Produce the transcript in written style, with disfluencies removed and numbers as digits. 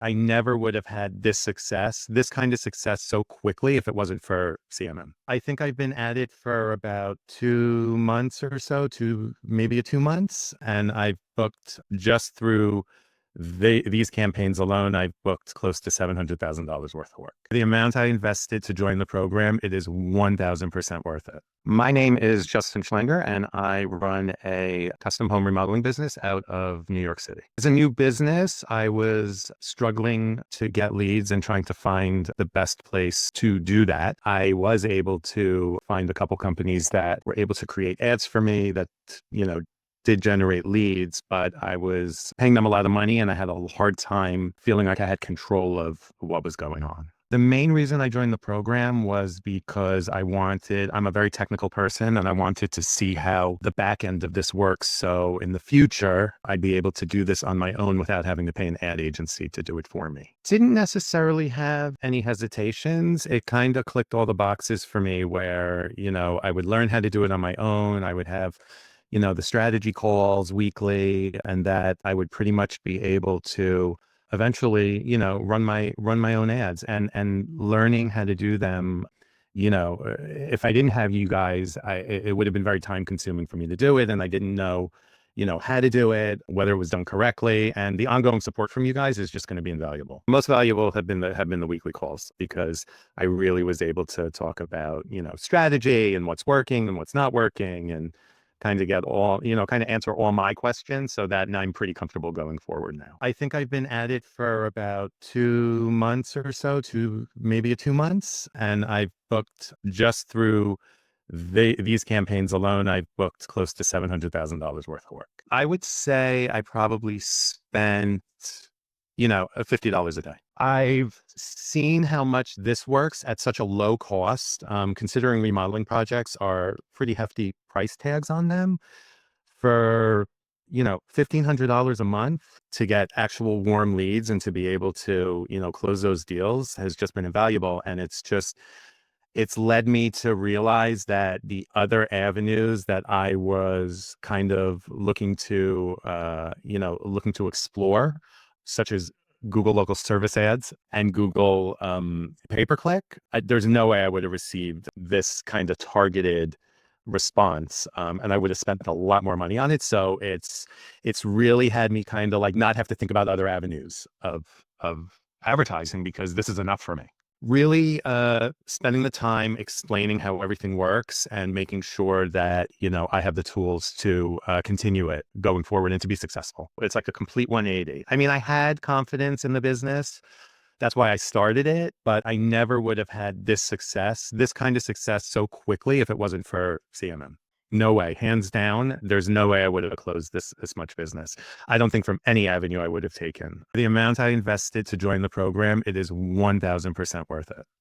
I never would have had this kind of success so quickly if it wasn't for CMM. I think I've been at it for about 2 months or so, maybe 2 months. And I've booked just through these campaigns alone, I've booked close to $700,000 worth of work. The amount I invested to join the program, it is 1000% worth it. My name is Justin Schlenger, and I run a custom home remodeling business out of New York City. As a new business, I was struggling to get leads and trying to find the best place to do that. I was able to find a couple companies that were able to create ads for me that, did generate leads, but I was paying them a lot of money and I had a hard time feeling like I had control of what was going on. The main reason I joined the program was because I'm a very technical person and I wanted to see how the back end of this works. So in the future, I'd be able to do this on my own without having to pay an ad agency to do it for me. Didn't necessarily have any hesitations. It kind of clicked all the boxes for me where, I would learn how to do it on my own. I would have the strategy calls weekly, and that I would pretty much be able to eventually, run my own ads and learning how to do them. If I didn't have you guys, it would have been very time consuming for me to do it. And I didn't know, how to do it, whether it was done correctly. And the ongoing support from you guys is just going to be invaluable. Most valuable have been the weekly calls, because I really was able to talk about, strategy and what's working and what's not working, and kind of get all, kind of answer all my questions, so that I'm pretty comfortable going forward now. I think I've been at it for about 2 months or so, maybe 2 months. And I've booked just through these campaigns alone, I've booked close to $700,000 worth of work. I would say I probably spent, $50 a day. I've seen how much this works at such a low cost, considering remodeling projects are pretty hefty price tags on them. For, $1,500 a month to get actual warm leads and to be able to, close those deals has just been invaluable. And it's led me to realize that the other avenues that I was kind of looking to explore, such as Google local service ads and Google pay-per-click, there's no way I would have received this kind of targeted response. And I would have spent a lot more money on it. So it's really had me kind of like not have to think about other avenues of advertising, because this is enough for me. Really spending the time explaining how everything works and making sure that, I have the tools to continue it going forward and to be successful. It's like a complete 180. I mean, I had confidence in the business. That's why I started it, but I never would have had this kind of success so quickly if it wasn't for CMM. No way, hands down. There's no way I would have closed this much business. I don't think from any avenue I would have taken. The amount I invested to join the program, it is 1000% worth it.